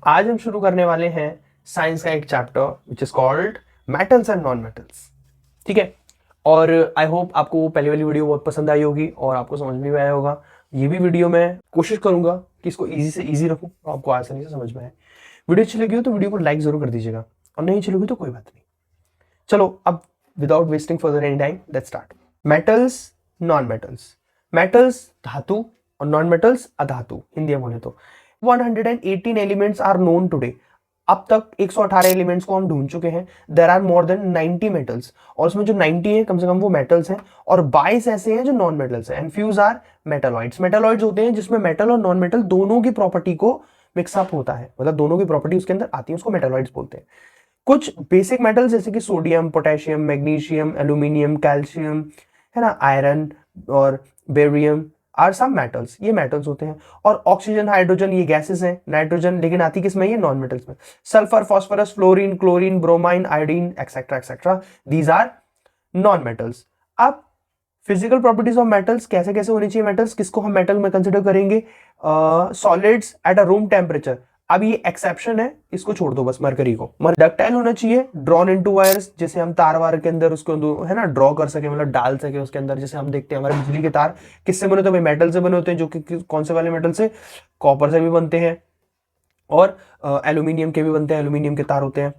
आज हम शुरू करने वाले हैं साइंस का एक chapter which is called metals and non metals. ठीक है, और आई होप आपको वो पहले वाली वीडियो बहुत पसंद आई होगी और आपको समझ में भी आया होगा। ये भी वीडियो मैं कोशिश करूंगा कि इसको इजी से इजी रखूं और आपको आसानी से समझ में आए। वीडियो अच्छी लगी हो तो वीडियो को लाइक जरूर कर दीजिएगा और नहीं अच्छी लगी तो कोई बात नहीं। चलो अब without wasting further any time let's start. Metals, non metals. Metals धातु और नॉन मेटल्स अधातु, हिंदी में बोले तो 118 एलिमेंट्स आर नोन टुडे। अब तक 118 एलिमेंट्स को हम ढूंढ चुके हैं। There are more than 90 metals, और उसमें जो 90 है कम से कम वो मेटल्स हैं, और 22 ऐसे हैं जो नॉन मेटल्स हैं। And few are metalloids. Metalloids होते हैं जिसमें मेटल और नॉन मेटल दोनों की प्रॉपर्टी को मिक्सअप होता है, मतलब दोनों की प्रॉपर्टी उसके अंदर आती है, उसको मेटलॉइड्स बोलते हैं। कुछ बेसिक मेटल्स जैसे कि sodium, potassium, magnesium, aluminium, calcium, है ना, आयरन और बेरियम आर सम मेटल्स, ये मेटल्स होते हैं। और ऑक्सीजन, हाइड्रोजन ये गैसेस हैं। नाइट्रोजन लेकिन आती किस में, ये नॉन मेटल्स में। Sulphur, phosphorus, fluorine, chlorine, bromine, iodine etcetera etcetera, these are non metals. अब फिजिकल प्रॉपर्टीज ऑफ मेटल्स कैसे कैसे होनी चाहिए, मेटल्स किसको हम मेटल में कंसिडर करेंगे, solids at a room temperature. अब ये एक्सेप्शन है, इसको छोड़ दो बस, मरकरी को। डक्टाइल होना चाहिए, ड्रॉन इनटू वायर्स, जैसे हम तार वार के अंदर उसको है ना ड्रॉ कर सके, मतलब डाल सके उसके अंदर। जैसे हम देखते हैं हमारे बिजली के तार किससे बने होते हैं, मेटल से बने होते हैं, जो कि कौन से वाले मेटल से, कॉपर से भी बनते हैं और एल्यूमिनियम के भी बनते हैं, एल्यूमिनियम के तार होते हैं।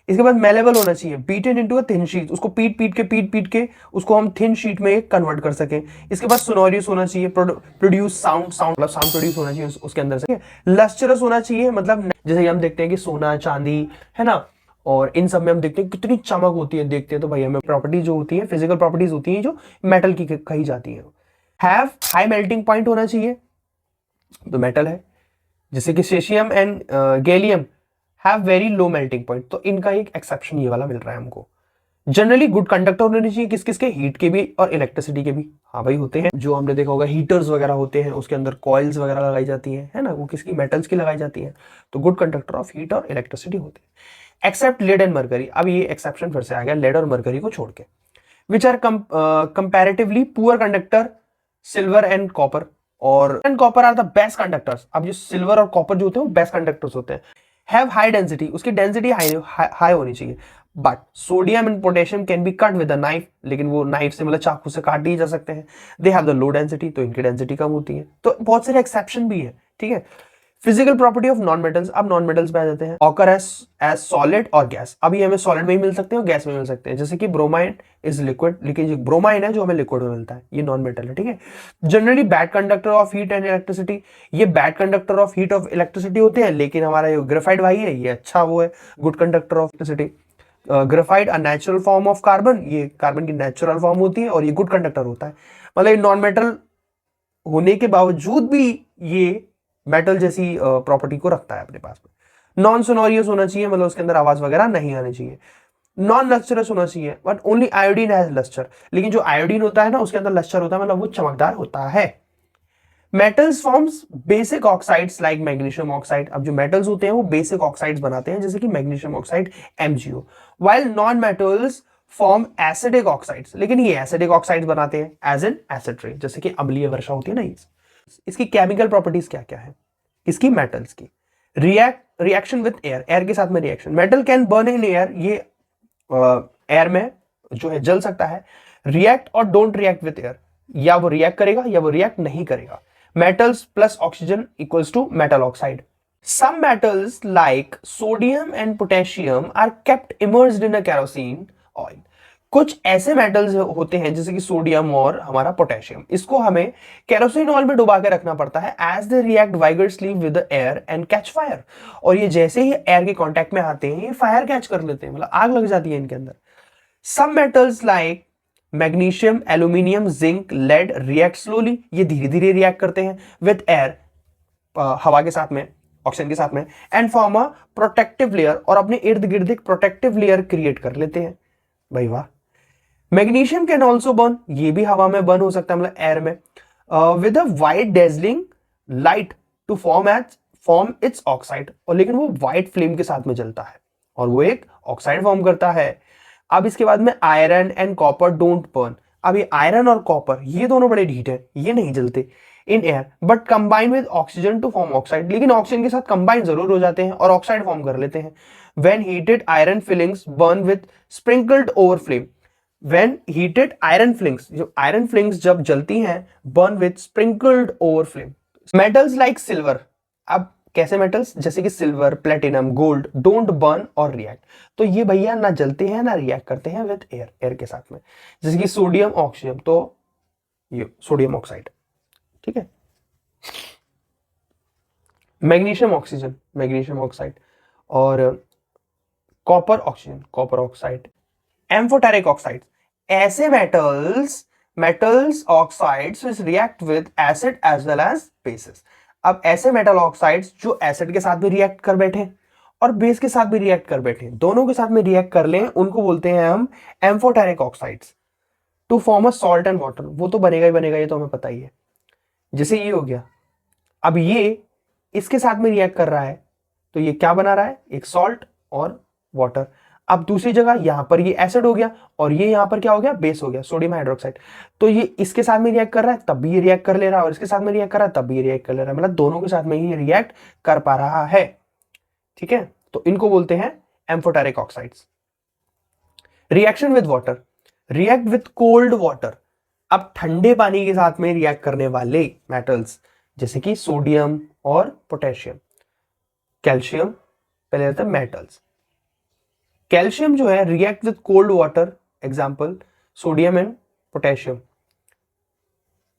इसके बाद मेलेबल होना चाहिए, beaten into a thin sheet, उसको पीट पीट के उसको हम थिन शीट में कन्वर्ट कर सकें। इसके बाद सोनोरियस होना चाहिए, प्रोड्यूस साउंड मतलब साउंड प्रोड्यूस होना चाहिए उसके अंदर से। लस्टरस होना चाहिए, मतलब जैसे हम देखते हैं कि सोना चांदी है ना, और इन सब में हम देखते हैं कितनी चमक होती है, देखते हैं तो भाई हमें प्रॉपर्टी जो होती है, फिजिकल प्रॉपर्टीज होती है जो मेटल की कही जाती है। हैव हाई मेल्टिंग पॉइंट होना चाहिए, तो मेटल है। जैसे कि caesium and gallium have very low melting point, तो इनका एक एक्सेप्शन ये वाला मिल रहा है हमको। जनरली गुड कंडक्टर होने चाहिए, किस किसके, हीट के भी और इलेक्ट्रिसिटी के भी। हाँ भाई होते हैं, जो हमने देखा होगा हीटर्स वगैरह होते हैं, उसके अंदर कॉइल्स वगैरह लगाई जाती है ना, वो किसकी, मेटल्स की लगाई जाती है। तो गुड कंडक्टर ऑफ हीट और इलेक्ट्रिसिटी होते हैं। एक्सेप्ट लेड एंड मरकरी, अब ये एक्सेप्शन फिर से आ गया लेड और मरकरी को छोड़ के। Which are comparatively poor conductor, silver and copper. और copper are the best conductors. अब जो सिल्वर और कॉपर जो होते हैं वो बेस्ट कंडक्टर्स होते हैं। हैव हाई डेंसिटी, उसकी डेंसिटी हाई होनी चाहिए। But sodium and potassium can be cut with a knife, लेकिन वो नाइफ से मतलब चाकू से काट दिए जा सकते हैं। They have the low density, तो इनकी डेंसिटी कम होती है। तो बहुत सारे एक्सेप्शन भी है, ठीक है। Physical property of non metals, अब नॉन मेटल्स पे आ जाते हैं। ऑकर एज सॉलिड और गैस, अभी हमें सॉलिड में ही मिल सकते हैं और गैस में मिल सकते हैं। जैसे कि ब्रोमाइन इज लिक्विड, लेकिन जो ब्रोमाइन है जो हमें लिक्विड में मिलता है, ये नॉन मेटल है, ठीक है। Generally bad conductor of heat and electricity, ये bad conductor of heat of electricity होते हैं, लेकिन हमारा जो ग्रेफाइट भाई है ये अच्छा वो है, good conductor of electricity. Graphite a natural form of carbon, ये कार्बन की नेचुरल फॉर्म होती है और ये गुड कंडक्टर होता है। मतलब नॉन मेटल होने के बावजूद भी ये मेटल जैसी प्रॉपर्टी को रखता है अपने पास में। नॉन सोनोरियस होना चाहिए, मतलब उसके अंदर आवाज वगैरह नहीं आनी चाहिए। नॉन लस्टरस होना चाहिए, but only iodine has lustre, लेकिन जो आयोडीन होता है ना उसके अंदर लस्टर होता है, मतलब वो चमकदार होता है। Metals forms basic oxides like magnesium oxide, अब जो मेटल्स होते हैं वो बेसिक ऑक्साइड्स बनाते हैं, जैसे कि magnesium oxide MgO। While non metals form acidic oxides, लेकिन ये एसिडिक ऑक्साइड्स बनाते हैं एज एन एसिड रेन, जैसे कि अम्लीय वर्षा होती है ना। इसकी केमिकल प्रॉपर्टीज क्या क्या है, इसकी मेटल्स की। रिएक्शन विद एयर, एयर के साथ में reaction. Metal can burn in air, ये एयर में जो है जल सकता है। रिएक्ट और डोंट रिएक्ट विद एयर, या वो रिएक्ट करेगा या वो रिएक्ट नहीं करेगा। Metals plus oxygen equals to metal oxide. Some metals like sodium and potassium are kept immersed in a kerosene oil. कुछ ऐसे मेटल्स होते हैं जैसे कि सोडियम और हमारा पोटेशियम, इसको हमें केरोसिन ऑयल में डुबा के रखना पड़ता है as they react vigorously with the air and catch fire. और ये जैसे ही एयर के कांटेक्ट में आते हैं ये फायर कैच कर लेते हैं, मतलब आग लग जाती है इनके अंदर। Some metals like magnesium, aluminium, zinc, lead react slowly, ये धीरे धीरे रिएक्ट करते हैं विद एयर, हवा के साथ में, ऑक्सीजन के साथ में, and form a protective layer, और अपने इर्द गिर्द एक प्रोटेक्टिव लेयर क्रिएट कर लेते हैं। भाई वाह। मैग्नीशियम कैन ऑल्सो बर्न, ये भी हवा में बर्न हो सकता है, मतलब एयर में, with a white dazzling light to form its oxide, और लेकिन वो व्हाइट फ्लेम के साथ में जलता है और वो एक ऑक्साइड फॉर्म करता है। अब इसके बाद में iron and copper don't burn. अब ये आयरन और कॉपर ये दोनों बड़े ढीठ हैं, ये नहीं जलते। In air but combine with oxygen to form oxide, लेकिन ऑक्सीजन के साथ कंबाइन जरूर हो जाते हैं और ऑक्साइड फॉर्म कर लेते हैं। When heated iron filings burn with sprinkled over flame, when heated iron filings, जो आयरन फिलिंग्स जब जलती हैं, burn with sprinkled over flame. Metals like silver, अब कैसे मेटल्स, जैसे कि silver, platinum, gold, don't burn और रिएक्ट, तो ये भैया ना जलते हैं ना रिएक्ट करते हैं विद एयर, एयर के साथ में, जैसे कि सोडियम ऑक्सीजन, तो ये सोडियम ऑक्साइड, ठीक है। मैग्नीशियम ऑक्सीजन, मैग्नीशियम ऑक्साइड, और copper oxygen, copper oxide. Amphoteric oxide, ऐसे metals oxides which react with acid as well as bases। अब ऐसे मेटल ऑक्साइड्स जो एसिड के साथ भी रिएक्ट कर बैठे और बेस के साथ भी रिएक्ट कर बैठे, दोनों के साथ में रिएक्ट कर लें, उनको बोलते हैं हम amphoteric oxides. To form a salt and water, वो तो बनेगा ही बनेगा, ये तो हमें पता ही है। जैसे ये हो गया, अब ये इसके साथ में रिएक्ट कर रहा है, तो ये क्या बना रहा है, एक सॉल्ट और वाटर। अब दूसरी जगह यहां पर ये एसिड हो गया और ये यहां पर क्या हो गया, बेस हो गया, सोडियम हाइड्रोक्साइड। तो ये इसके साथ में रिएक्ट कर रहा है तब भी ये रिएक्ट कर ले रहा है, और इसके साथ में रिएक्ट कर रहा है तब भी ये रिएक्ट कर ले रहा है, मतलब दोनों के साथ में ही रिएक्ट कर पा रहा है, ठीक है। तो इनको बोलते हैं amphoteric oxides. Reaction with water, react with cold water, अब ठंडे पानी के साथ में रिएक्ट करने वाले मेटल्स जैसे कि सोडियम और पोटेशियम, कैल्शियम, पहले आता है मेटल्स। कैल्शियम जो है react with cold water, example sodium and potassium.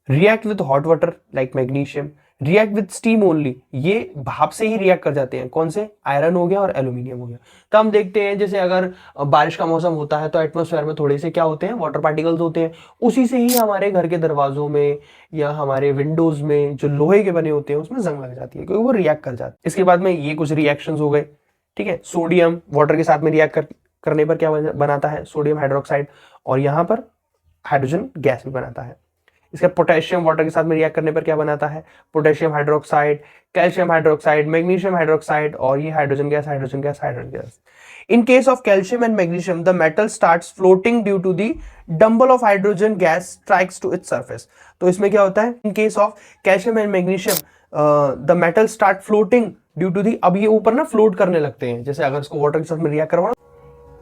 React with hot water like magnesium. React with steam only, ये भाप से ही रिएक्ट कर जाते हैं, कौन से, आयरन हो गया और एल्यूमिनियम हो गया। तो हम देखते हैं जैसे अगर बारिश का मौसम होता है तो एटमॉस्फेयर में थोड़े से क्या होते हैं, वाटर पार्टिकल्स होते हैं, उसी से ही हमारे घर के दरवाजों में या हमारे विंडोज में जो लोहे के बने होते हैं उसमें जंग लग जाती है, क्योंकि वो रिएक्ट कर जाते हैं। इसके बाद में ये कुछ रिएक्शंस हो गए, ठीक है। सोडियम वाटर के साथ में रिएक्ट करने पर क्या बनाता है, सोडियम हाइड्रोक्साइड, और यहां पर हाइड्रोजन गैस भी बनाता है। इसका पोटेशियम वाटर के साथ में रिएक्ट करने पर क्या बनाता है, potassium hydroxide, calcium hydroxide, magnesium hydroxide, और ये hydrogen gas, hydrogen gas, hydrogen gas. In case of calcium and magnesium the metal starts floating due to the dumbbell of hydrogen gas strikes to its surface. तो इसमें क्या होता है, in case of calcium and magnesium the metal start floating due to the, अब ये ऊपर ना float करने लगते हैं, जैसे अगर इसको वाटर के साथ में रिएक्ट करवाना,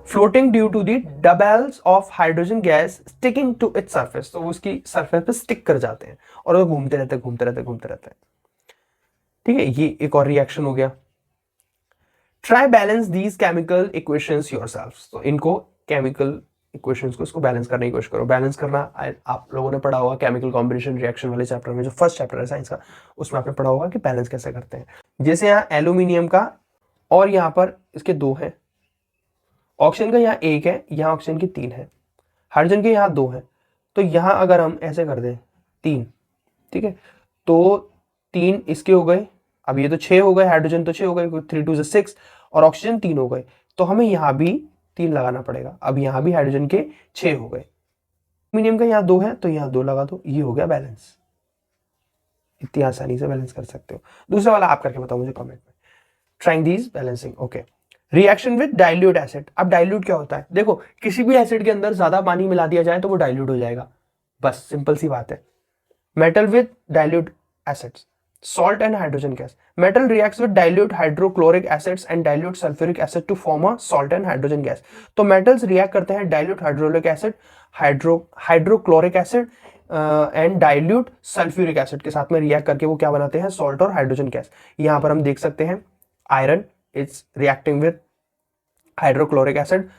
floating due to the doubles of hydrogen gas sticking to its surface, तो वो उसकी सरफेस पे स्टिक कर जाते हैं और वो घूमते रहते हैं, घूमते रहते हैं, घूमते रहते हैं, ठीक है। ये एक और रिएक्शन हो गया। Try balance these chemical equations yourself, तो इनको केमिकल इक्वेशंस को इसको बैलेंस करने की कोशिश करो। बैलेंस करना आप लोगों ने पढ़ा होगा केमिकल कॉम्बिनेशन रिएक्शन वाले चैप्टर में, जो फर्स्ट चैप्टर है साइंस का, उसमें आपने पढ़ा होगा कि बैलेंस कैसे करते हैं। जैसे यहाँ एल्यूमिनियम का और यहाँ पर इसके दो हैं, ऑक्सीजन का यहाँ एक है, यहाँ ऑक्सीजन की तीन है, हाइड्रोजन के यहाँ दो है, तो यहाँ अगर हम ऐसे कर दें तीन, ठीक है, तो तीन इसके हो गए, अब ये तो 6 हो गए, हाइड्रोजन तो 6 हो गए, 3 2 6, और ऑक्सीजन 3 हो गए, तो हमें यहाँ भी 3 लगाना पड़ेगा। अब यहाँ भी हाइड्रोजन के 6 हो गए, एल्यूमिनियम का यहाँ 2 है तो यहाँ 2 लगा दो, ये हो गया बैलेंस। इतनी आसानी से बैलेंस कर सकते हो। दूसरा वाला आप करके बताओ मुझे कमेंट में, trying these balancing, okay. Reaction with dilute acid, अब डाइल्यूट क्या होता है, देखो किसी भी एसिड के अंदर ज्यादा पानी मिला दिया जाए तो वो डाइल्यूट हो जाएगा, बस सिंपल सी बात है। Metal with dilute acids, salt and hydrogen gas. Metal reacts with dilute hydrochloric acids and dilute sulfuric acid to form a salt and hydrogen gas. तो metals react करते हैं dilute hydraulic acid, hydrochloric acid and dilute sulfuric acid के साथ में react करके वो क्या बनाते हैं, salt और hydrogen gas। यहाँ पर हम देख सकते हैं iron is reacting with hydrochloric acid,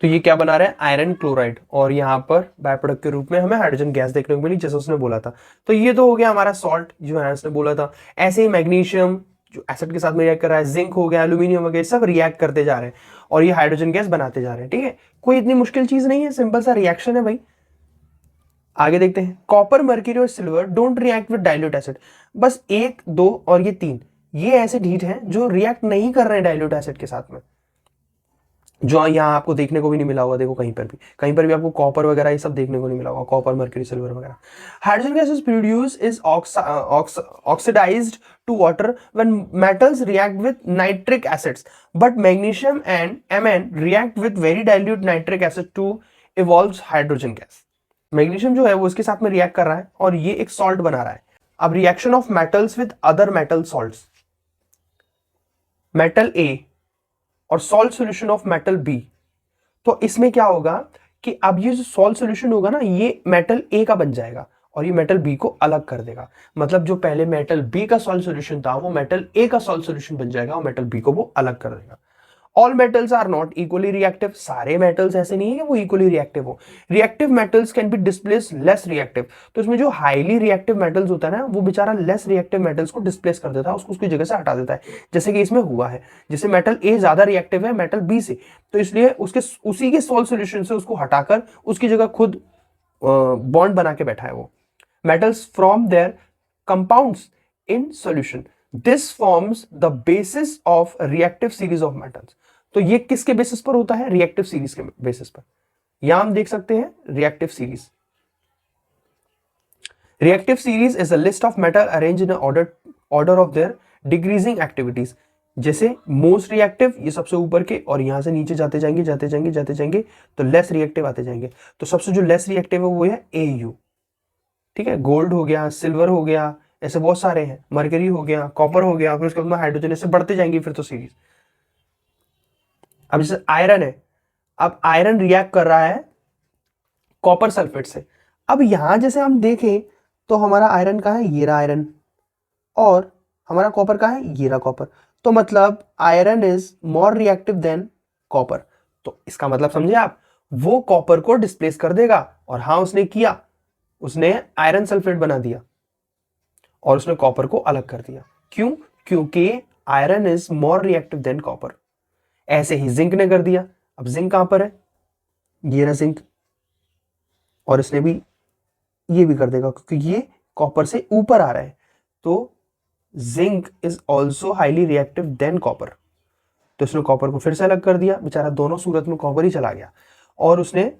तो ये क्या बना रहा है, आयरन क्लोराइड, और यहाँ पर बाय प्रोडक्ट के रूप में हमें हाइड्रोजन गैस देखने को मिली, जैसे उसने बोला था। तो ये तो हो गया हमारा सॉल्ट जो है उसने बोला था। ऐसे ही मैग्नीशियम जो एसिड के साथ में रिएक्ट कर रहा है, जिंक हो गया, एल्यूमिनियम हो गया, सब रिएक्ट करते जा रहे हैं और ये हाइड्रोजन गैस बनाते जा रहे हैं, ठीक है। कोई इतनी मुश्किल चीज नहीं है, सिंपल सा रिएक्शन है भाई। आगे देखते हैं, कॉपर, मर्क्यूरी और silver don't react with dilute acid. बस 1 2 और ये 3 ये एसिड हीट है जो रिएक्ट नहीं कर रहे हैं डाइल्यूट एसिड के साथ में, जो यहाँ आपको देखने को भी नहीं मिला होगा। देखो कहीं पर भी आपको कॉपर वगैरह ये सब देखने को नहीं मिला होगा, कॉपर, मर्क्यूरी, सिल्वर वगैरह। Hydrogen gas is produce is oxidised to water when metals react with nitric acids, but magnesium and Mn react with very dilute nitric acid to evolve hydrogen gas. Magnesium जो है वो इसके साथ में react कर रहा है और ये एक सॉल्ट बना रहा है, अब reaction of metals with other metal salts, metal A और salt solution of metal B, तो इसमें क्या होगा कि अब ये जो सॉल्ट सॉल्यूशन होगा ना, ये मेटल ए का बन जाएगा और ये मेटल बी को अलग कर देगा। मतलब जो पहले मेटल बी का सॉल्ट सॉल्यूशन था वो मेटल ए का सॉल्ट सॉल्यूशन बन जाएगा और मेटल बी को वो अलग कर देगा। All metals are not equally reactive, सारे मेटल्स ऐसे नहीं है कि वो इक्वली रिएक्टिव हो। Reactive metals can be displace less reactive, तो इसमें जो हाईली रिएक्टिव मेटल्स होता है ना, वो बेचारा लेस रिएक्टिव मेटल्स को डिस्प्लेस कर देता है, उसको उसकी जगह से हटा देता है, जैसे कि इसमें हुआ है। जैसे मेटल ए ज्यादा रिएक्टिव है मेटल बी से, तो इसलिए उसके उसी के सॉल्ट सॉल्यूशन से उसको हटाकर उसकी जगह खुद बॉन्ड बना के बैठा है वो। Metals from there compounds in solution, this forms the basis of reactive series of metals. तो ये किसके बेसिस पर होता है? रिएक्टिव सीरीज के बेसिस पर। यहां हम देख सकते हैं reactive series. Reactive series is a list of metal arrange in order of their decreasing activities. जैसे मोस्ट रिएक्टिव ये सबसे ऊपर के, और यहां से नीचे जाते जाएंगे जाते जाएंगे जाते जाएंगे तो लेस रिएक्टिव आते जाएंगे। तो सबसे जो लेस रिएक्टिव है वो है AU, ठीक है। गोल्ड हो गया, सिल्वर हो गया, ऐसे बहुत सारे हैं, मरकरी हो गया, कॉपर हो गया, फिर उसके बाद हाइड्रोजन, ऐसे बढ़ते जाएंगे फिर तो सीरीज। अब जैसे आयरन है, अब आयरन रिएक्ट कर रहा है कॉपर सल्फेट से। अब यहां जैसे हम देखें तो हमारा आयरन कहाँ है? ये रहा आयरन, और हमारा कॉपर कहाँ है? ये रहा कॉपर। तो मतलब iron is more reactive than copper. तो इसका मतलब समझे आप, वो कॉपर को डिस्प्लेस कर देगा, और हाँ उसने किया, उसने आयरन सल्फेट बना दिया और उसने कॉपर को अलग कर दिया। क्यों? क्योंकि iron is more reactive than copper. ऐसे ही जिंक ने कर दिया। अब जिंक कहां पर है? ये रहा जिंक, और इसने भी ये भी कर देगा क्योंकि ये कॉपर से ऊपर आ रहा है। तो zinc is also highly reactive than copper. तो उसने कॉपर को फिर से अलग कर दिया, बेचारा दोनों सूरत में कॉपर ही चला गया, और उसने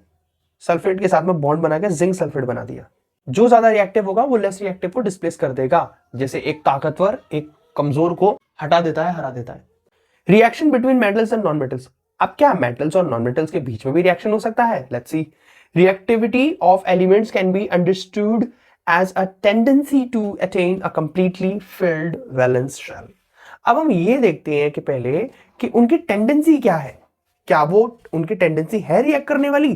सल्फेट के साथ में बॉन्ड बना के जिंक सल्फेट बना दिया। जो ज्यादा रिएक्टिव होगा वो लेस रिएक्टिव को डिस्प्लेस कर देगा, जैसे एक ताकतवर एक कमजोर को हटा देता है, हरा देता है। Reaction between metals and non metals. अब क्या मेटल्स और नॉन मेटल्स के बीच में भी रिएक्शन हो सकता है? Let's see. Reactivity of elements can be understood as a tendency to attain a completely filled valence shell. अब हम ये देखते हैं कि पहले कि उनकी टेंडेंसी क्या है, क्या वो उनकी टेंडेंसी है रिएक्ट करने वाली?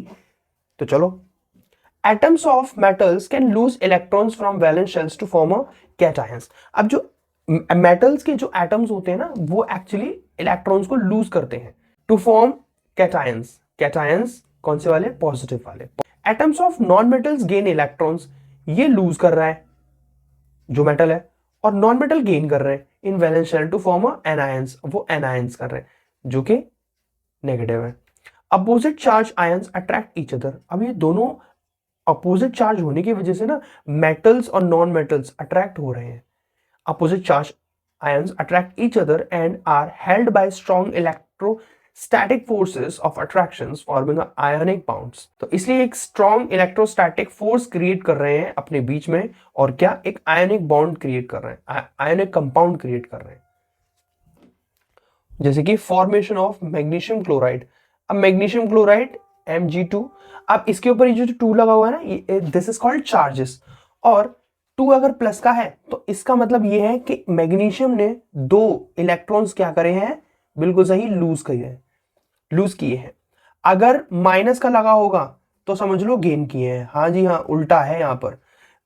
तो चलो, atoms of metals can lose electrons from valence shells to form a cations. अब जो मेटल्स के जो एटम्स होते हैं ना, वो एक्चुअली इलेक्ट्रॉन्स को लूज करते हैं टू फॉर्म कैटायंस। कैटायंस कौन से वाले? पॉजिटिव वाले। Atoms of non metals gain electrons, ये लूज कर रहा है जो मेटल है, और नॉन मेटल गेन कर रहे हैं in valence shell to form anions, वो एनायंस कर रहे हैं जो कि नेगेटिव है। Opposite charge ions attract each other. अब ये दोनों अपोजिट चार्ज होने की वजह से ना मेटल्स और नॉन मेटल्स अट्रैक्ट हो रहे हैं। Opposite charge ions attract each other and are held by strong electrostatic forces of attractions forming a ionic bonds। तो इसलिए एक strong electrostatic force create कर रहे हैं अपने बीच में, और क्या? एक ionic bond create कर रहे हैं, ionic compound create कर रहे हैं, जैसे कि formation of magnesium chloride। अब magnesium chloride Mg2, अब इसके ऊपर ये जो 2 लगा हुआ है ना, दिस इज कॉल्ड चार्जेस, और 2 अगर प्लस का है तो इसका मतलब ये है कि मैग्नीशियम ने 2 इलेक्ट्रॉन्स क्या करे हैं? बिल्कुल सही, लूज किए हैं। अगर माइनस का लगा होगा तो समझ लो गेन किए हैं। हाँ जी हाँ, उल्टा है यहां पर।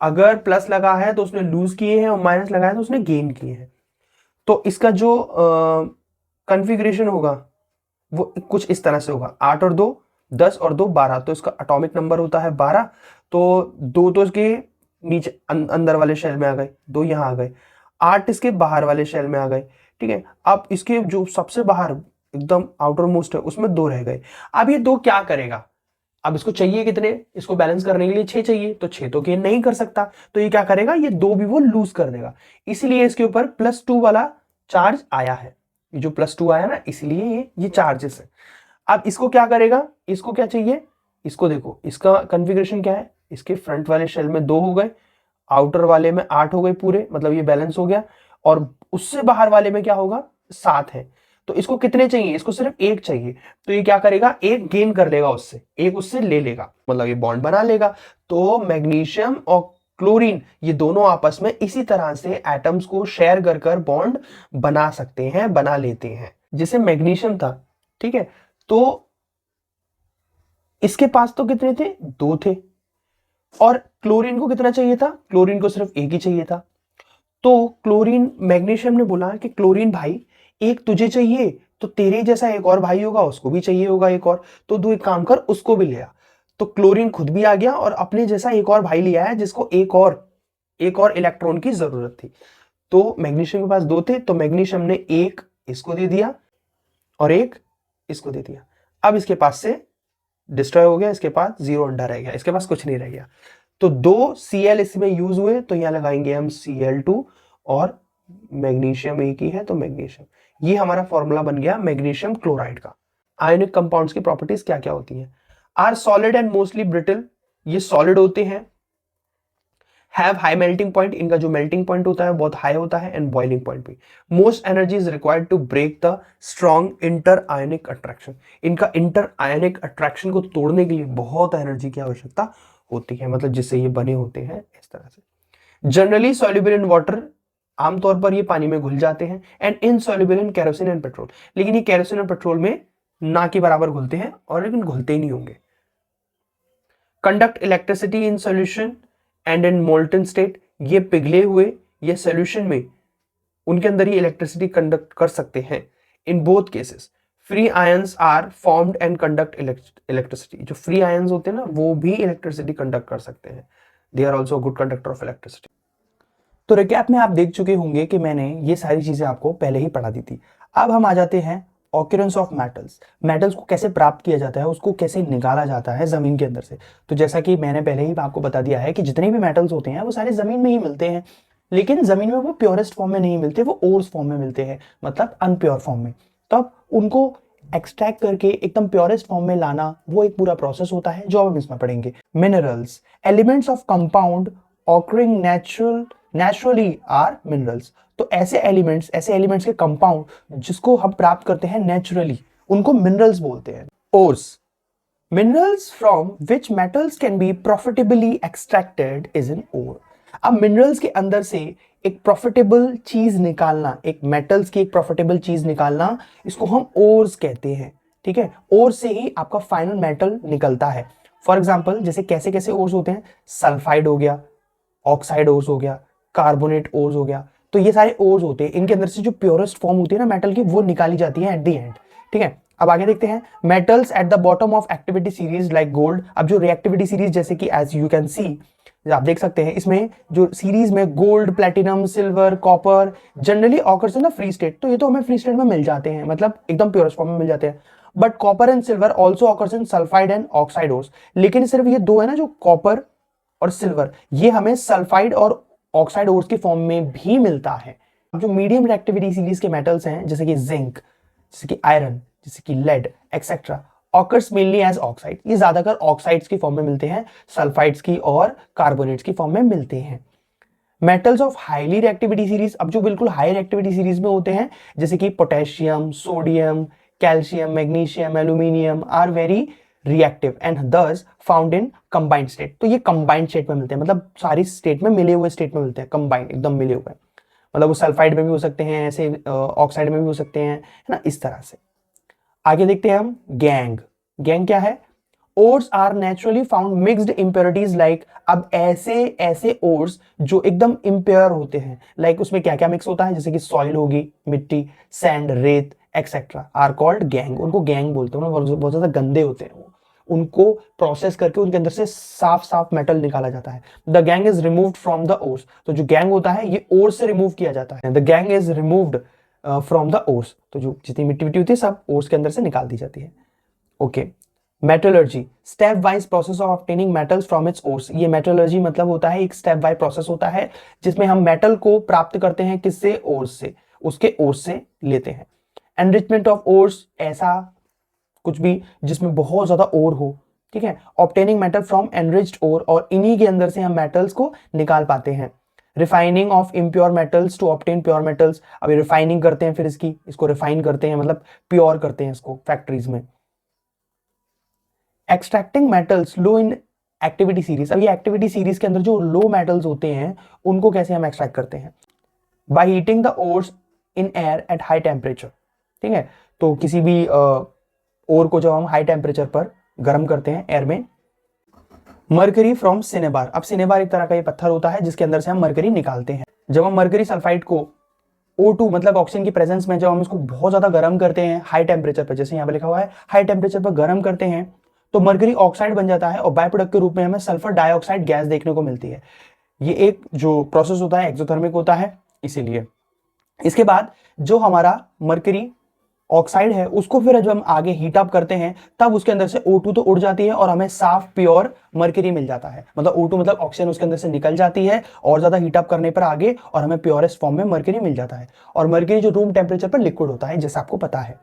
अगर प्लस लगा है तो उसने लूज किए हैं, और माइनस लगा है तो उसने गेन किए हैं। तो इसका जो कॉन्फ़िगरेशन होगा वो कुछ इस तरह से होगा, 8 और 2 10 और 2 12। तो इसका एटॉमिक नंबर होता है 12। तो 2 तो इसके नीचे अंदर वाले शेल में आ गए, 2 यहां आ गए, 8 इसके बाहर वाले शेल में आ गए, ठीक है। अब इसके जो सबसे बाहर एकदम आउटर मोस्ट है उसमें 2 रह गए। अब ये 2 क्या करेगा? अब इसको चाहिए कितने? इसको बैलेंस करने के लिए 6 चाहिए, तो 6 तो गेन नहीं कर सकता, तो ये क्या करेगा? ये 2 भी वो लूज कर देगा। इसलिए इसके ऊपर +2 वाला चार्ज आया है। ये जो +2 आया ना, इसलिए ये चार्जेस है। अब इसको क्या करेगा? इसको क्या चाहिए? इसको देखो, इसका कॉन्फ़िगरेशन क्या है? इसके फ्रंट वाले शेल में 2 हो गए, आउटर वाले में 8 हो गए पूरे, मतलब ये बैलेंस हो गया, और उससे बाहर वाले में क्या होगा? 7 है। तो इसको कितने चाहिए? इसको सिर्फ 1 चाहिए। तो ये क्या करेगा? 1 गेन कर लेगा उससे, 1 उससे ले लेगा, मतलब ये बॉन्ड बना लेगा। तो मैग्नीशियम और क्लोरीन, ये दोनों आपस में इसी तरह से एटम्स को शेयर कर कर बॉन्ड बना सकते हैं, बना लेते हैं। जैसे मैग्नीशियम था, ठीक है, तो इसके पास तो कितने थे, 2 थे, और क्लोरीन को कितना चाहिए था, क्लोरीन को सिर्फ एक ही चाहिए था। तो क्लोरीन, मैग्नीशियम ने बोला कि क्लोरीन भाई, एक तुझे चाहिए तो तेरे जैसा एक और भाई होगा, उसको भी चाहिए होगा एक और, तो तू एक काम कर, उसको भी ले आ। तो क्लोरीन खुद भी आ गया और अपने जैसा एक और भाई लिया है जिसको एक और इलेक्ट्रॉन की जरूरत थी। तो मैग्नीशियम के पास 2 थे, तो मैग्नीशियम ने एक इसको दे दिया और एक इसको दे दिया। अब इसके पास से डिस्ट्रॉय हो गया, इसके पास 0 अंडा रह गया, इसके पास कुछ नहीं रह गया। तो 2 Cl इसमें यूज हुए, तो यहां लगाएंगे हम Cl2, और मैग्नीशियम एक ही है तो मैग्नीशियम। ये हमारा फॉर्मूला बन गया मैग्नीशियम क्लोराइड का। आयोनिक कंपाउंड्स की प्रॉपर्टीज क्या क्या होती हैं? Are solid and mostly brittle, ये सॉलिड होते हैं। हैव हाई मेल्टिंग पॉइंट, इनका जो मेल्टिंग पॉइंट होता है बहुत हाई होता है, एंड बॉइलिंग पॉइंट भी। Most energy is required to break the strong inter ionic attraction, इनका इंटर आयोनिक अट्रैक्शन को तोड़ने के लिए बहुत एनर्जी की आवश्यकता होती है, मतलब जिससे ये बने होते हैं इस तरह से। जनरली सॉल्युबल इन वाटर, आमतौर पर ये पानी में घुल जाते हैं, and insoluble in kerosene and petrol, लेकिन ये केरोसिन और पेट्रोल में ना के बराबर घुलते हैं, और लेकिन घुलते ही नहीं होंगे। Conduct electricity in solution and in molten state, ये पिघले हुए ये सॉल्यूशन में उनके अंदर ही इलेक्ट्रिसिटी कंडक्ट कर सकते हैं। In both cases free ions are formed and conduct electricity, जो फ्री आयंस होते हैं ना वो भी इलेक्ट्रिसिटी कंडक्ट कर सकते हैं। They are also good conductor of electricity. तो रिकैप में आप देख चुके होंगे कि मैंने ये सारी चीजें आपको पहले ही पढ़ा दी थी। अब हम आ जाते हैं ऑक्यूरेंस ऑफ मेटल्स, मेटल्स को कैसे प्राप्त किया जाता है, उसको कैसे निकाला जाता है जमीन के अंदर से। तो जैसा कि मैंने पहले ही आपको बता दिया है कि जितने भी मेटल्स होते हैं वो सारे जमीन में ही मिलते हैं, लेकिन जमीन में वो प्योरेस्ट फॉर्म में नहीं मिलते, वो ओर्स फॉर्म में मिलते हैं, मतलब अनप्योर फॉर्म में। तब उनको एक्सट्रैक्ट करके एकदम प्योरेस्ट फॉर्म में लाना, वो एक पूरा प्रोसेस होता है जो हम इसमें पढ़ेंगे। Minerals, elements of compound occurring naturally are minerals. तो ऐसे एलिमेंट्स के कंपाउंड जिसको हम प्राप्त करते हैं नेचुरली, उनको मिनरल्स बोलते हैं। Ores, minerals from which metals can be profitably extracted is an ore. अब मिनरल्स के अंदर से एक प्रॉफिटेबल चीज निकालना, एक मेटल्स की एक प्रॉफिटेबल चीज निकालना, इसको हम ओर्स कहते हैं। ठीक है, ओर से ही आपका फाइनल मेटल निकलता है। फॉर एग्जाम्पल, जैसे कैसे कैसे ओर्स होते हैं, सल्फाइड हो गया, ऑक्साइड ओर्स हो गया, कार्बोनेट ओर्स हो गया। तो ये सारे ओर्स होते हैं, इनके अंदर से जो प्योरेस्ट फॉर्म होती है ना मेटल की, वो निकाली जाती है एट द एंड। ठीक है, अब आगे देखते हैं metals at the bottom of activity series like gold. अब जो रिएक्टिविटी सीरीज, जैसे कि एज यू कैन सी, आप देख सकते हैं इसमें जो सीरीज में gold, platinum, silver, copper generally occurs in the free state, तो ये तो हमें फ्री स्टेट में मिल जाते हैं, मतलब एकदम प्योरेस्ट फॉर्म में मिल जाते हैं। But copper and silver also occurs in sulphide and oxide ores. लेकिन सिर्फ ये दो है ना, जो कॉपर और सिल्वर, ये हमें सल्फाइड और ऑक्साइड ओर्स के फॉर्म में भी मिलता है। जो मीडियम रिएक्टिविटी सीरीज के मेटल्स हैं, जैसे कि जिंक, जैसे कि आयरन, जैसे कि lead etcetera, occurs mainly as oxide, ये ज्यादातर ऑक्साइड्स की फॉर्म में मिलते हैं, सल्फाइड्स की और कार्बोनेट्स की फॉर्म में मिलते हैं। Metals of highly reactivity series, अब जो बिल्कुल हाई रिएक्टिविटी सीरीज में होते हैं, जैसे कि potassium, sodium, calcium, magnesium, aluminium are very reactive and thus found in combined state. तो ये कंबाइंड स्टेट में मिलते हैं, मतलब सारी स्टेट में मिले हुए स्टेट में मिलते हैं, कंबाइंड एकदम मिले हुए, मतलब वो सल्फाइड में भी हो सकते हैं, ऐसे ऑक्साइड में भी हो सकते हैं, है ना, इस तरह से। आगे देखते हैं हम गैंग। गैंग क्या है? Ores are naturally found mixed impurities like, अब ऐसे ओर्स जो एकदम इम्प्योर होते हैं, लाइक उसमें क्या क्या मिक्स होता है, जैसे कि सॉइल होगी, मिट्टी, सैंड, रेत एक्सेट्रा, आर कॉल्ड गैंग। उनको गैंग बोलते हैं, बहुत ज्यादा गंदे होते हैं वो, उनको प्रोसेस करके उनके अंदर से साफ साफ मेटल निकाला जाता है। The gang is removed from the ores, तो जो गैंग होता है ये ओर्स से रिमूव किया जाता है। The gang is removed from the ores, तो जो जितनी मिट्टी विट्टी होती है सब ओर्स के अंदर से निकाल दी जाती है। Okay, metallurgy, step wise process of obtaining metals from its ores. ये मेटलर्जी मतलब होता है एक स्टेप वाइज प्रोसेस होता है जिसमें हम मेटल को प्राप्त करते हैं, किससे? ओर्स से, उसके ओर्स से लेते हैं। एनरिचमेंट ऑफ ओर्स, ऐसा कुछ भी जिसमें बहुत ज्यादा ओर हो, ठीक है, ऑब्टेनिंग मेटल फ्रॉम एनरिच्ड ओर, और इन्हीं के अंदर से हम मेटल्स को निकाल पाते हैं। Refining of impure metals to obtain pure metals, अभी रिफाइनिंग करते हैं, फिर इसको रिफाइन करते हैं, मतलब प्योर करते हैं इसको फैक्ट्रीज में। Extracting metals low in activity series. अब ये एक्टिविटी सीरीज के अंदर जो लो मेटल्स होते हैं उनको कैसे हम एक्सट्रैक्ट करते हैं, by heating the ores in air at high temperature. ठीक है, तो किसी भी ओर को जब हम हाई टेम्परेचर पर गर्म करते हैं एयर में, मरकरी फ्रॉम सिनेबार। अब सिनेबार एक तरह का ये पत्थर होता है जिसके अंदर से हम मरकरी निकालते हैं। जब हम मरकरी सल्फाइड को O2 मतलब ऑक्सीजन की प्रेजेंस में जब हम इसको बहुत ज्यादा गर्म करते हैं हाई टेम्परेचर पर, जैसे यहाँ पे लिखा हुआ है हाई टेम्परेचर पर गर्म करते हैं, तो मरकरी ऑक्साइड बन जाता है और बाय प्रोडक्ट के रूप में हमें सल्फर डाइऑक्साइड गैस देखने को मिलती है। ये एक जो प्रोसेस होता है एक्सोथर्मिक होता है इसीलिए। इसके बाद जो हमारा मरकरी ऑक्साइड है उसको फिर जब हम आगे हीट अप करते हैं तब उसके अंदर से O2 तो उड़ जाती है और हमें साफ प्योर मरकरी मिल जाता है। मतलब O2 मतलब ऑक्सीजन उसके अंदर से निकल जाती है और ज्यादा हीट अप करने पर आगे और हमें प्योरेस्ट फॉर्म में मरकरी मिल जाता है। और मरकरी जो रूम टेम्परेचर पर लिक्विड होता है जैसे आपको पता है।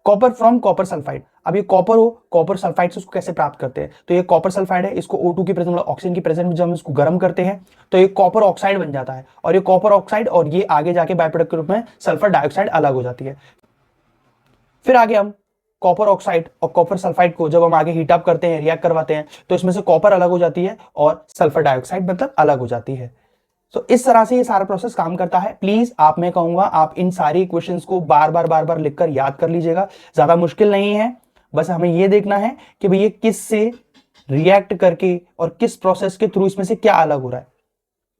Copper from copper sulphide. अब ये कॉपर हो, कॉपर सल्फाइड से उसको कैसे प्राप्त करते हैं, तो ये कॉपर सल्फाइड है, इसको O2 की प्रेजेंस मतलब ऑक्सीजन की प्रेजेंस में जब हम इसको गर्म करते हैं तो ये कॉपर ऑक्साइड बन जाता है और ये कॉपर ऑक्साइड और ये आगे जाके बाय प्रोडक्ट के रूप में सल्फर डाइऑक्साइड अलग हो जाती है। फिर आगे हम कॉपर ऑक्साइड और कॉपर सल्फाइड को जब हम आगे हीट अप करते हैं, रिएक्ट करवाते हैं, तो इसमें से कॉपर अलग हो जाती है और सल्फर डाइऑक्साइड मतलब अलग हो जाती है। तो इस तरह से ये सारा प्रोसेस काम करता है। प्लीज आप, मैं कहूंगा आप इन सारी इक्वेशंस को बार बार लिखकर याद कर लीजिएगा, ज्यादा मुश्किल नहीं है। बस हमें ये देखना है कि भैया किस से रिएक्ट करके और किस प्रोसेस के थ्रू इसमें से क्या अलग हो रहा है।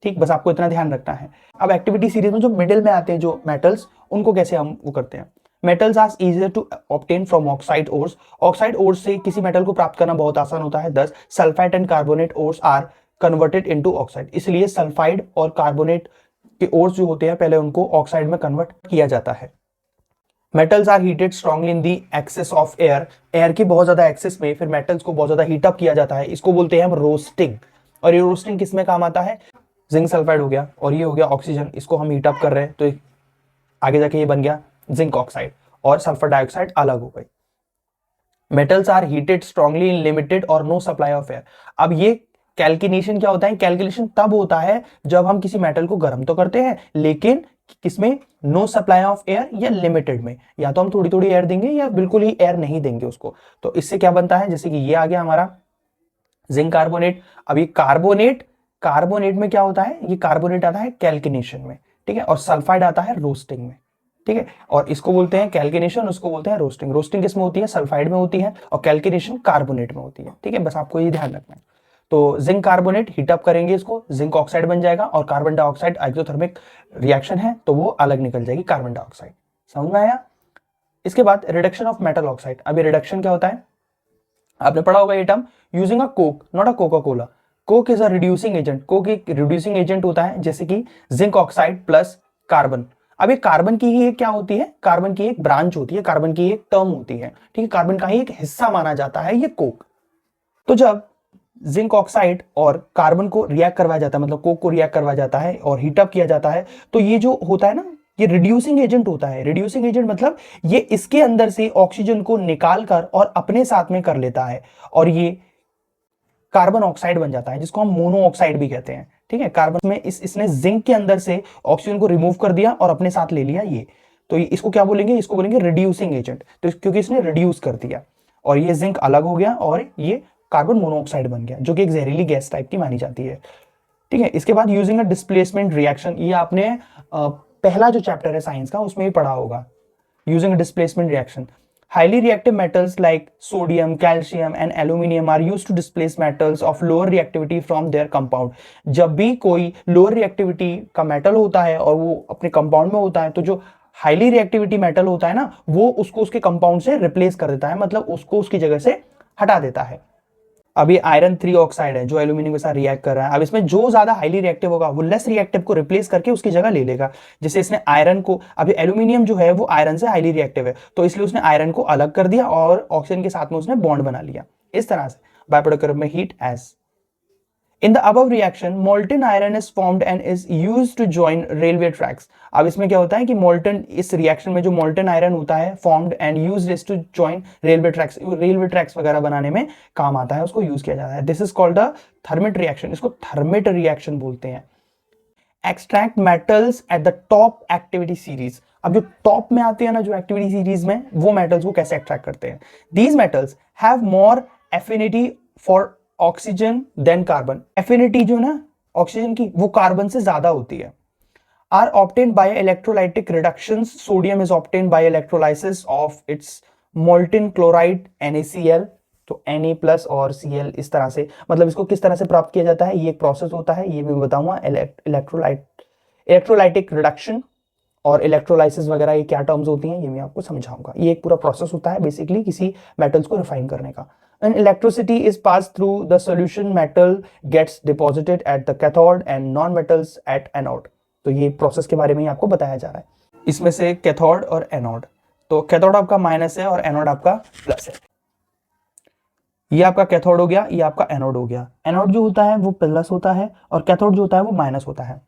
ठीक, बस आपको इतना ध्यान रखना है। अब एक्टिविटी सीरीज में जो मिडिल में आते हैं जो मेटल्स, उनको कैसे हम वो करते हैं। Metals are easier to obtain from oxide ores. Oxide ores से किसी मेटल को प्राप्त करना बहुत आसान होता है। Thus sulphide and carbonate ores are converted into oxide. इसलिए सल्फाइड और कार्बोनेट के ओर्स जो होते हैं पहले उनको ऑक्साइड में कन्वर्ट किया जाता है। Metals are heated strongly in the excess of air. Air की बहुत ज्यादा एक्सेस में फिर मेटल्स को बहुत ज्यादा हीटअप किया जाता है, इसको बोलते हैं हम रोस्टिंग। और ये रोस्टिंग किस में काम आता है, जिंक सल्फाइड हो गया और ये हो गया ऑक्सीजन, इसको हम हीटअप कर रहे हैं तो आगे जाके ये बन गया जिंक ऑक्साइड और सल्फर डाइऑक्साइड अलग हो गई। Metals are heated strongly in limited or no supply of air. अब ये कैलकुलेशन क्या होता है, कैलकुलेशन तब होता है जब हम किसी मेटल को गर्म तो करते हैं लेकिन किसमें, नो सप्लाई ऑफ एयर या लिमिटेड में, या तो हम थोड़ी थोड़ी एयर देंगे या बिल्कुल ही एयर नहीं देंगे उसको। तो इससे क्या बनता है, जैसे कि ये आ गया हमारा जिंक कार्बोनेट। अब ये कार्बोनेट में क्या होता है, ये कार्बोनेट आता है कैल्किनेशन में, ठीक है, और सल्फाइड आता है रोस्टिंग में, ठीक है। और इसको बोलते हैं कैल्किनेशन, उसको बोलते हैं रोस्टिंग। रोस्टिंग किसमें होती है, सल्फाइड में होती है, और कैल्किनेशन कार्बोनेट में होती है, ठीक है। बस आपको ये ध्यान रखना है। तो जिंक कार्बोनेट हीटअप करेंगे इसको, जिंक ऑक्साइड बन जाएगा, और कार्बन डाइऑक्साइड एक्सोथर्मिक रिएक्शन है तो वो अलग निकल जाएगी कार्बन डाइऑक्साइड। समझ में आया। इसके बाद रिडक्शन ऑफ मेटल ऑक्साइड। अभी रिडक्शन क्या होता है, आपने पढ़ा होगा ये term, using a Coke not a Coca Cola. Coke is a reducing agent. Coke एक रिड्यूसिंग एजेंट होता है, जैसे कि जिंक ऑक्साइड प्लस कार्बन। अब ये कार्बन की ही एक क्या होती है, कार्बन की एक ब्रांच होती है, कार्बन की एक टर्म होती है, ठीक है, कार्बन का ही एक हिस्सा माना जाता है ये कोक। तो जब जिंक ऑक्साइड और कार्बन को रिएक्ट करवाया जाता है, मतलब कोक को रिएक्ट करवाया जाता है और हीटअप किया जाता है, तो ये जो होता है ना, ये रिड्यूसिंग एजेंट होता है। रिड्यूसिंग एजेंट मतलब ये इसके अंदर से ऑक्सीजन को निकाल कर और अपने साथ में कर लेता है, और ये कार्बन ऑक्साइड बन जाता है, जिसको हम मोनो ऑक्साइड भी कहते हैं, ठीक है। कार्बन में इसने जिंक के अंदर से ऑक्सीजन को रिमूव कर दिया और अपने साथ ले लिया ये, तो इसको क्या बोलेंगे, इसको बोलेंगे रिड्यूसिंग एजेंट। तो क्योंकि इसने रिड्यूस कर दिया और ये जिंक अलग हो गया और ये कार्बन मोनोऑक्साइड बन गया, जो कि एक जहरीली गैस टाइप की मानी जाती है, ठीक है। इसके बाद यूजिंग अ डिस्प्लेसमेंट रिएक्शन, ये आपने पहला जो चैप्टर है साइंस का उसमें ही पढ़ा होगा। Using a displacement reaction, highly reactive metals like sodium, calcium and aluminium are used to displace metals of lower reactivity from their compound। जब भी कोई lower reactivity का मेटल होता है और वो अपने कंपाउंड में होता है, तो जो हाईली रिएक्टिविटी मेटल होता है ना, वो उसको उसके कंपाउंड से रिप्लेस कर देता है, मतलब उसको उसकी जगह से हटा देता है। अब ये आयरन 3 ऑक्साइड है जो एल्यूमिनियम के साथ रिएक्ट कर रहा है। अब इसमें जो ज्यादा हाईली रिएक्टिव होगा वो लेस रिएक्टिव को रिप्लेस करके उसकी जगह ले लेगा। जैसे इसने आयरन को, अभी एल्यूमिनियम जो है वो आयरन से हाईली रिएक्टिव है, तो इसलिए उसने आयरन को अलग कर दिया और ऑक्सीजन के साथ में उसने बॉन्ड बना लिया। इस तरह से बाय प्रोडक्ट में heat as in the above reaction molten iron is formed and is used to join railway tracks. अब इसमें क्या होता है कि मोल्टन, इस रिएक्शन में जो मोल्टन आयरन होता है formed and used is to join railway tracks, railway tracks वगैरह बनाने में काम आता है, उसको यूज किया जाता है। This is called a thermite reaction, इसको थर्मिट रिएक्शन बोलते हैं। Extract metals at the top activity series. अब जो टॉप में आते हैं ना, जो एक्टिविटी सीरीज में, वो मेटल्स को कैसे एक्सट्रैक्ट करते हैं। These metals have more affinity for oxygen than carbon, affinity जो ना ऑक्सीजन की वो कार्बन से ज्यादा होती है, are obtained by electrolytic reductions, sodium is obtained by electrolysis of its molten chloride NaCl, तो Na प्लस और Cl इस तरह से, मतलब इसको किस तरह से प्राप्त किया जाता है, ये एक प्रोसेस होता है, ये मैं बताऊंगा। इलेक्ट्रोलाइटिक रिडक्शन और इलेक्ट्रोलाइसिस वगैरह ये क्या टर्म्स होती हैं ये मैं आपको समझाऊंगा। ये एक पूरा प्रोसेस होता है बेसिकली किसी मेटल्स को रिफाइन करने का। When electricity is passed through the solution, metal gets deposited at the cathode and non-metals at anode। तो ये प्रोसेस के बारे में ही आपको बताया जा रहा है। इसमें से कैथोड और एनोड, तो कैथोड आपका माइनस है और एनोड आपका प्लस है। ये आपका कैथोड हो गया, ये आपका एनोड हो गया। एनोड जो होता है वो प्लस होता है और कैथोड जो होता है वो माइनस होता है।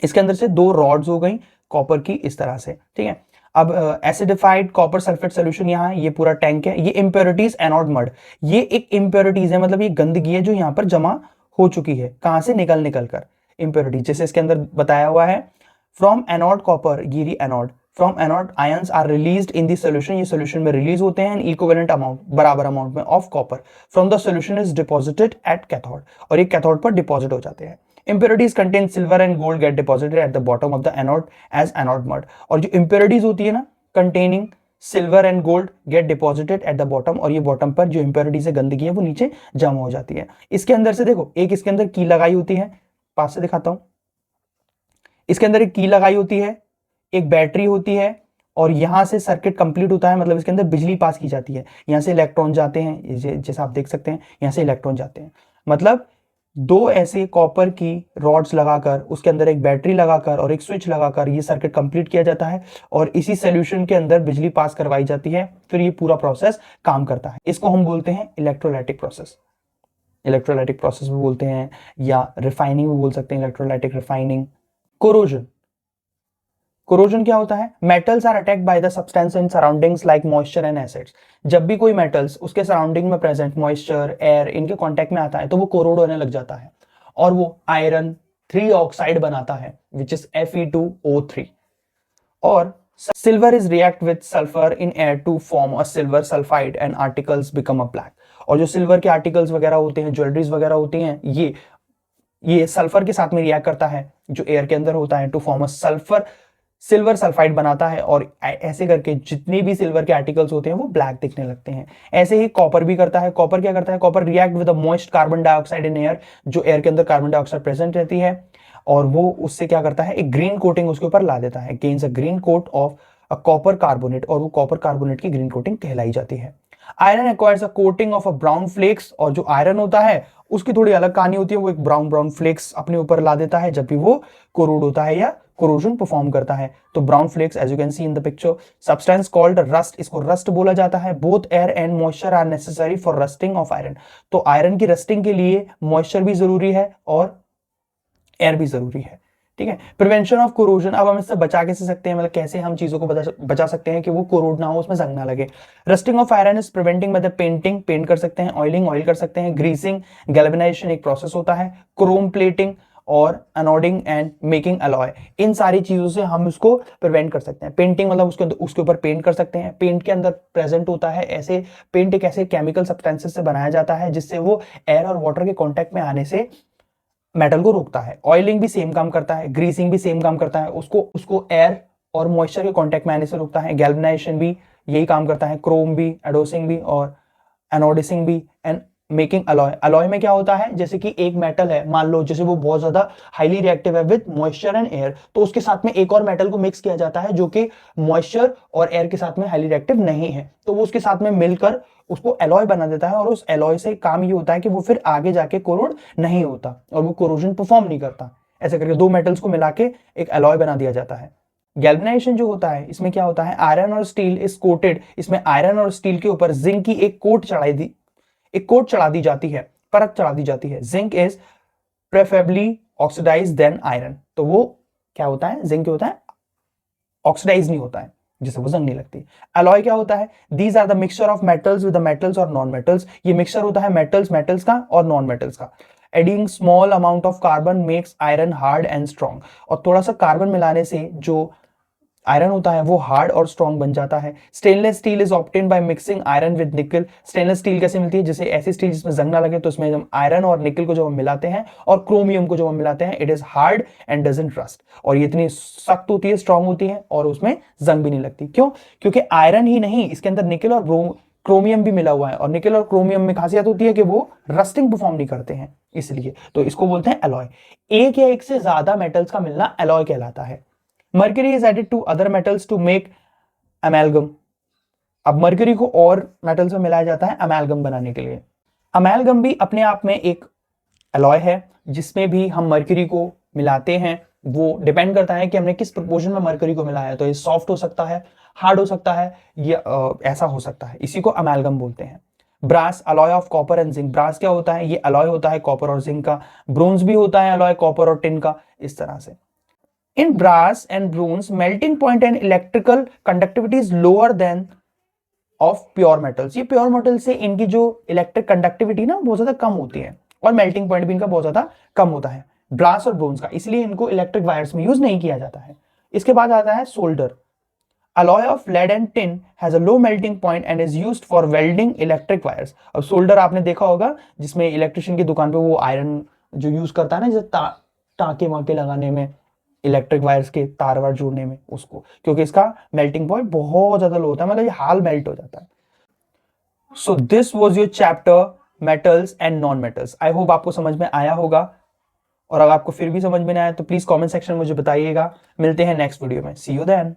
इसके अंदर से दो रॉड्स हो गई कॉपर की इस तरह से, ठीक है। अब एसिडिफाइड कॉपर सल्फेट सोल्यूशन यहाँ ये पूरा टैंक है। ये इंप्योरिटीज एनोड मड, ये एक इंप्योरिटीज है, मतलब ये गंदगी है जो यहाँ पर जमा हो चुकी है, कहां से निकल कर इंप्योरिटी, जैसे इसके अंदर बताया हुआ है। फ्रॉम एनोड कॉपर गिरी anode, from anode ions are released in the solution, ये सोल्यूशन में रिलीज होते हैं इक्विवेलेंट अमाउंट, बराबर अमाउंट में of copper from the solution is deposited at cathode, और ये कैथोड पर डिपॉजिट हो जाते हैं। Impurities contain silver and gold get deposited at the bottom of the anode as anode mud, और जो impurities होती है ना containing silver and gold get deposited at the bottom, और ये bottom पर जो impurities है गंदगी है वो नीचे जमा हो जाती है। इसके अंदर से देखो एक इसके अंदर की लगाई होती है, पास से दिखाता हूं, इसके अंदर एक की लगाई होती है, एक बैटरी होती है और यहां से सर्किट कंप्लीट होता है, मतलब इसके अंदर बिजली पास की जाती है, यहां से इलेक्ट्रॉन जाते हैं, जैसा आप देख सकते हैं यहां से इलेक्ट्रॉन जाते हैं। मतलब दो ऐसे कॉपर की रॉड्स लगाकर उसके अंदर एक बैटरी लगाकर और एक स्विच लगाकर ये सर्किट कंप्लीट किया जाता है और इसी सॉल्यूशन के अंदर बिजली पास करवाई जाती है, फिर ये पूरा प्रोसेस काम करता है। इसको हम बोलते हैं इलेक्ट्रोलाइटिक प्रोसेस। इलेक्ट्रोलाइटिक प्रोसेस भी बोलते हैं या रिफाइनिंग भी बोल सकते हैं, इलेक्ट्रोलाइटिक रिफाइनिंग। कोरोजन, कोरोजन क्या होता है? Metals are attacked by the substance in surroundings like moisture and acids. जब भी कोई मेटल्स उसके सराउंडिंग में प्रेजेंट मॉइस्चर एयर इनके कांटेक्ट में आता है तो वो कोरोड होने लग जाता है और वो आयरन 3 ऑक्साइड बनाता है विच इज Fe2O3। और silver is react with sulphur in air to form a silver sulphide and articles become a black. और जो सिल्वर के आर्टिकल्स वगैरह होते हैं, ज्वेलरीज वगैरह होती हैं, ये सल्फर के साथ में रिएक्ट करता है जो एयर के अंदर होता है to form a silver sulphide बनाता है और ऐसे करके जितने भी सिल्वर के आर्टिकल्स होते हैं वो ब्लैक दिखने लगते हैं। ऐसे ही कॉपर भी करता है। कॉपर क्या करता है? Copper react with a moist carbon dioxide in air, जो एयर के अंदर कार्बन डाइऑक्साइड प्रेजेंट रहती है और वो उससे क्या करता है, एक ग्रीन कोटिंग उसके ऊपर ला देता है, gains a green coat of a copper carbonate, और वो कॉपर कार्बोनेट की ग्रीन कोटिंग कहलाई जाती है। Iron acquires a coating of a brown flakes, और जो आयरन होता है उसकी थोड़ी अलग कहानी होती है, वो एक ब्राउन फ्लेक्स अपने ऊपर ला देता है जब भी वो कोरोड होता है या कोरोजन परफॉर्म करता है। तो brown flakes as you can see in the picture. Substance called rust, इसको रस्ट बोला जाता है। Both air and moisture are necessary for rusting of iron, तो आयरन की रस्टिंग के लिए मॉइस्चर भी जरूरी है और एयर भी जरूरी है, ठीक है। प्रिवेंशन ऑफ कोरोजन, अब हम इससे बचा कैसे सकते हैं, मतलब कैसे हम चीजों को बचा सकते हैं कि वो कोरोड ना हो, उसमें जंग ना लगे। Rusting of iron is preventing by the painting, paint कर सकते हैं, ऑयल कर सकते हैं, ग्रीसिंग, गैल्वेनाइजेशन एक प्रोसेस होता है, क्रोम प्लेटिंग और अनोडिंग एंड मेकिंग अलॉय, इन सारी चीजों से हम इसको प्रिवेंट कर सकते हैं। पेंटिंग मतलब उसके ऊपर पेंट कर सकते हैं। पेंट के अंदर प्रेजेंट होता है ऐसे, पेंट एक ऐसे केमिकल सब्सटेंसेस से बनाया जाता है जिससे वो एयर और वाटर के कांटेक्ट में आने से मेटल को रोकता है। ऑयलिंग भी सेम काम करता है, ग्रीसिंग भी सेम काम करता है, उसको एयर और मॉइस्चर के कांटेक्ट में आने से रोकता है। गैल्वेनाइजेशन भी यही काम करता है, क्रोम भी, एडोसिंग भी और एनोडिसिंग भी, एंड मेकिंग अलॉय। अलॉय में क्या होता है, जैसे कि एक मेटल है, मान लो जैसे वो बहुत ज्यादा हाईली रिएक्टिव है विद मॉइस्चर एंड एयर, तो उसके साथ में एक और मेटल को मिक्स किया जाता है जो कि मॉइस्चर और एयर के साथ में हाईली रिएक्टिव नहीं है, तो वो उसके साथ में मिलकर उसको एलॉय बना देता है और उस एलॉय से काम ये होता है कि वो फिर आगे जाके कोरोड नहीं होता और वो कोरोजन परफॉर्म नहीं करता। ऐसे करके दो मेटल्स को मिला के एक एलॉय बना दिया जाता है। गैल्वेनाइजेशन जो होता है, इसमें क्या होता है, आयरन और स्टील इज कोटेड, इसमें आयरन और स्टील के ऊपर जिंक की एक कोट चढ़ा दी जाती है, परत चढ़ा दी जाती है। Zinc is preferably oxidise than iron, तो वो क्या होता है, जिंक होता है ऑक्सीडाइज नहीं होता है, जिससे वो जंग नहीं लगती। अलॉय क्या होता है, these are the mixture of metals with the metals और नॉन मेटल्स, ये मिक्सचर होता है मेटल्स का और नॉन मेटल्स का। Adding small amount of carbon makes iron hard and strong, और थोड़ा सा कार्बन मिलाने से जो आयरन होता है वो हार्ड और स्ट्रॉन्ग बन जाता है। Stainless steel is obtain by mixing iron with निकल। स्टेनलेस स्टील कैसे मिलती है? जैसे ऐसी स्टील जिसमें जंग ना लगे, तो इसमें जब आयरन और निकल को जब हम मिलाते हैं और क्रोमियम को जब हम मिलाते हैं, it is hard and doesn't rust. और ये इतनी सख्त होती है, स्ट्रॉन्ग होती है और उसमें जंग भी नहीं लगती। क्यों? क्योंकि आयरन ही नहीं, इसके अंदर निकल और क्रोमियम भी मिला हुआ है, और निकल और क्रोमियम में खासियत होती है कि वो रस्टिंग परफॉर्म नहीं करते हैं, इसलिए तो इसको बोलते हैं एलॉय। एक या एक से ज्यादा मेटल्स का मिलना एलॉय कहलाता है। Mercury is added to other metals to make amalgam. अब मर्क्यूरी को और मेटल्स में मिलाया जाता है अमेलगम बनाने के लिए। अमेलगम भी अपने आप में एक एलॉय है, जिसमें भी हम मर्क्यूरी को मिलाते हैं। वो डिपेंड करता है कि हमने किस प्रोपोर्शन में मर्क्यूरी को मिलाया है। तो ये सॉफ्ट हो सकता है, हार्ड हो सकता है, या ऐसा हो सकता है, इसी को अमेलगम बोलते हैं। Brass alloy of copper and zinc. Brass क्या होता है? ये अलॉय होता है कॉपर और जिंक का। ब्रोंज भी होता है अलॉय कॉपर और टिन का, इस तरह से। In brass and bronze melting point and electrical conductivity is lower than of pure metals. ये प्योर मेटल से इनकी जो इलेक्ट्रिक कंडक्टिविटी ना बहुत ज्यादा कम होती है, और मेल्टिंग पॉइंट भी इनका बहुत ज्यादा कम होता है ब्रास और ब्रोंज का, इसलिए इनको इलेक्ट्रिक वायर्स में यूज नहीं किया जाता है। इसके बाद आता है solder. alloy of lead and tin has a low melting point and is used for welding electric wires। अब सोल्डर आपने देखा होगा, जिसमें इलेक्ट्रिशियन की दुकान पे वो आयरन जो यूज करता है ना, जैसे टाँके वाके लगाने में, इलेक्ट्रिक वायर्स के तार वार जोड़ने में, उसको, क्योंकि इसका मेल्टिंग पॉइंट बहुत ज्यादा लो होता है, मतलब ये हाल मेल्ट हो जाता है। So this was your chapter metals and non metals. I hope आपको समझ में आया होगा, और अगर आपको फिर भी समझ में नहीं आया तो प्लीज कमेंट सेक्शन में मुझे बताइएगा। मिलते हैं नेक्स्ट वीडियो में। सी यू देन।